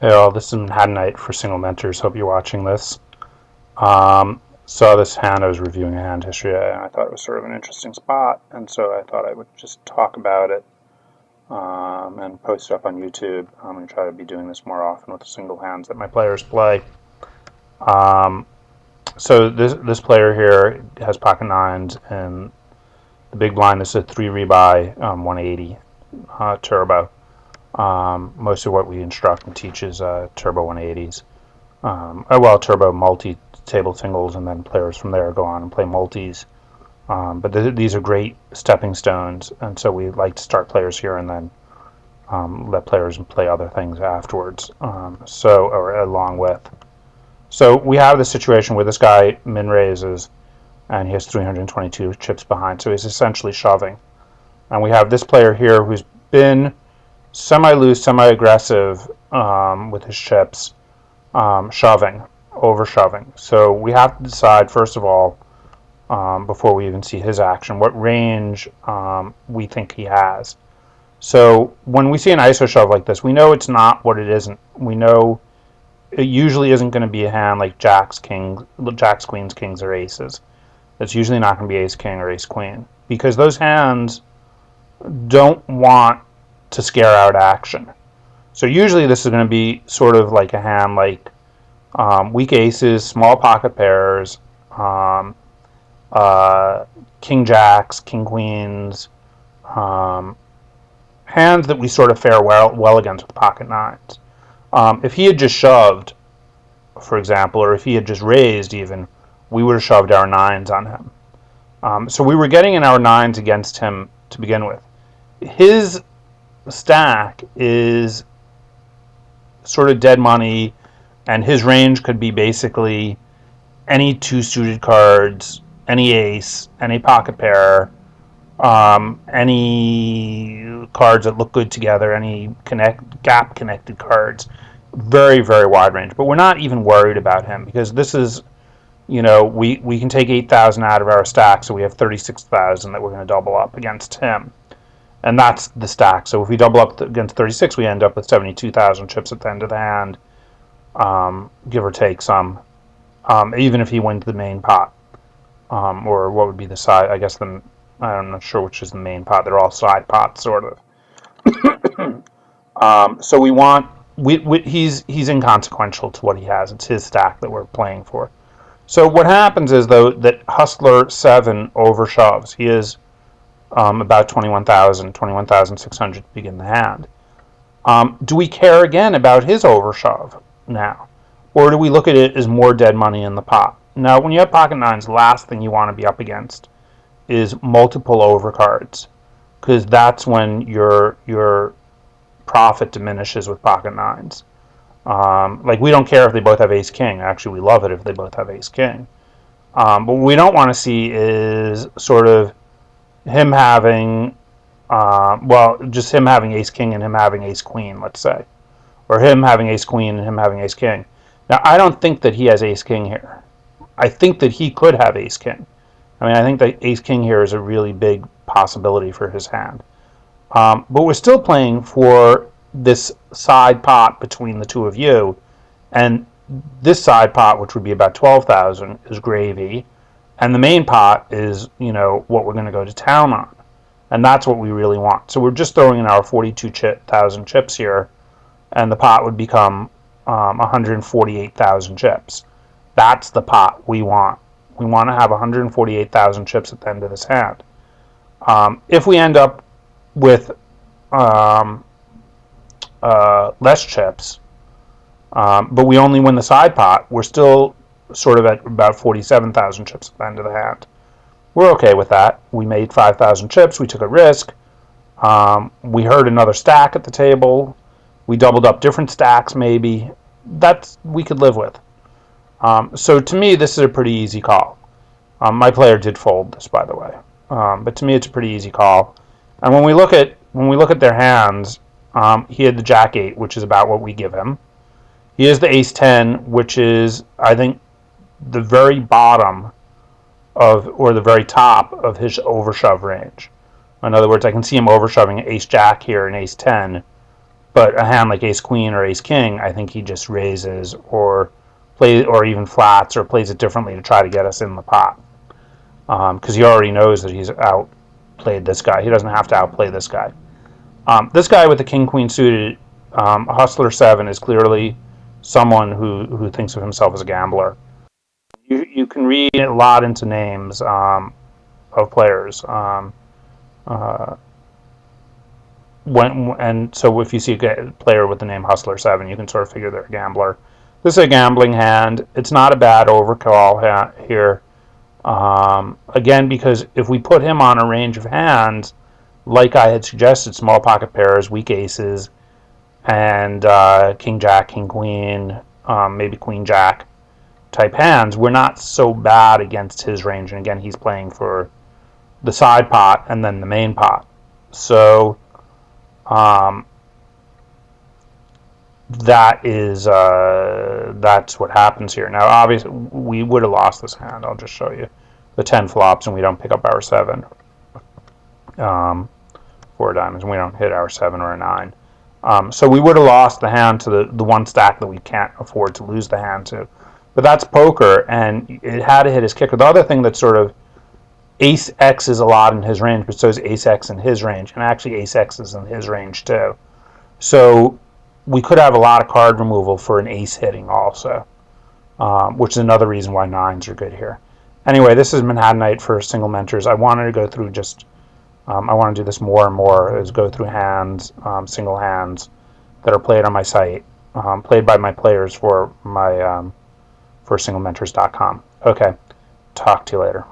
Hey all, this is Hand Night for SNGmentors. Hope you're watching this. Saw this hand. I was reviewing a hand history, and I thought it was sort of an interesting spot, and so I thought I would just talk about it and post it up on YouTube. I'm going to try to be doing this more often with the single hands that my players play. Um, so this player here has pocket nines, and the big blind. This is a 3 rebuy 180 turbo. Most of what we instruct and teach is turbo 180s. Turbo multi table singles, and then players from there go on and play multis. But these are great stepping stones, and so we like to start players here and then let players play other things afterwards. Or along with. So we have the situation where this guy min raises, and he has 322 chips behind, so he's essentially shoving. And we have this player here who's been semi-loose, semi-aggressive with his chips, shoving, over-shoving. So we have to decide, first of all, before we even see his action, what range we think he has. So when we see an ISO shove like this, we know it's not what it isn't. We know it usually isn't going to be a hand like jacks, queens, kings, or aces. It's usually not going to be ace, king, or ace, queen, because those hands don't want to scare out action. So usually this is going to be sort of like a hand like weak aces, small pocket pairs, king jacks, king queens, hands that we sort of fare well against with pocket nines. If he had just shoved, for example, or if he had just raised even, we would have shoved our nines on him. So we were getting in our nines against him to begin with. His stack is sort of dead money, and his range could be basically any two suited cards, any ace, any pocket pair, any cards that look good together, any gap connected cards. Very, very wide range. But we're not even worried about him, because this is, we can take 8,000 out of our stack, so we have 36,000 that we're going to double up against him. And that's the stack. So if we double up against 36, we end up with 72,000 chips at the end of the hand, give or take some, even if he wins the main pot. Or what would be the side, I guess I'm not sure which is the main pot. They're all side pots, sort of. So we want, he's inconsequential to what he has. It's his stack that we're playing for. So what happens is, though, that Hustler 7 overshoves. He is about 21,600 to begin the hand. Do we care again about his overshove now? Or do we look at it as more dead money in the pot? Now, when you have pocket nines, the last thing you want to be up against is multiple overcards, because that's when your profit diminishes with pocket nines. Like, we don't care if they both have ace king. Actually, we love it if they both have ace king. But what we don't want to see is sort of him having, just him having ace king and him having ace queen, let's say, or him having ace queen and him having ace king. Now, I don't think that he has ace king here. I think that he could have ace king. I mean, I think that ace king here is a really big possibility for his hand. But we're still playing for this side pot between the two of you, and this side pot, which would be about 12,000, is gravy, and the main pot is, what we're going to go to town on, and that's what we really want. So we're just throwing in our 42,000 chips here, and the pot would become 148,000 chips. That's the pot we want. We want to have 148,000 chips at the end of this hand. If we end up with less chips, but we only win the side pot, we're still sort of at about 47,000 chips at the end of the hand. We're okay with that. We made 5,000 chips. We took a risk. We heard another stack at the table. We doubled up different stacks, maybe. That's we could live with. So to me, this is a pretty easy call. My player did fold this, by the way, but to me, it's a pretty easy call. And when we look at their hands, he had the jack 8, which is about what we give him. He has the ace 10, which is, I think, the very bottom or the very top of his overshove range. In other words, I can see him overshoving ace jack here and ace 10, But a hand like ace queen or ace king, I think he just raises or even flats or plays it differently to try to get us in the pot, because he already knows that he's outplayed this guy. He doesn't have to outplay this guy. This guy with the king queen suited, hustler 7, is clearly someone who thinks of himself as a gambler. You can read a lot into names of players. Uh, so if you see a player with the name Hustler 7, you can sort of figure they're a gambler. This is a gambling hand. It's not a bad overcall here. Again, because if we put him on a range of hands, like I had suggested, small pocket pairs, weak aces, and king jack, king queen, maybe queen jack type hands, we're not so bad against his range. And again, he's playing for the side pot and then the main pot. So that's what happens here. Now, obviously, we would have lost this hand. I'll just show you the 10 flops, and we don't pick up our 7. 4 diamonds, and we don't hit our 7 or a 9. So we would have lost the hand to the one stack that we can't afford to lose the hand to. But that's poker, and it had to hit his kicker. The other thing that's sort of ace X is a lot in his range, but so is ace X in his range, and actually ace X is in his range too. So we could have a lot of card removal for an ace hitting also, which is another reason why 9s are good here. Anyway, this is Manhattanite for single mentors. I wanted to go through I want to do this more and more, is go through hands, single hands that are played on my site, played by my players for my for SNGmentors.com. Okay, talk to you later.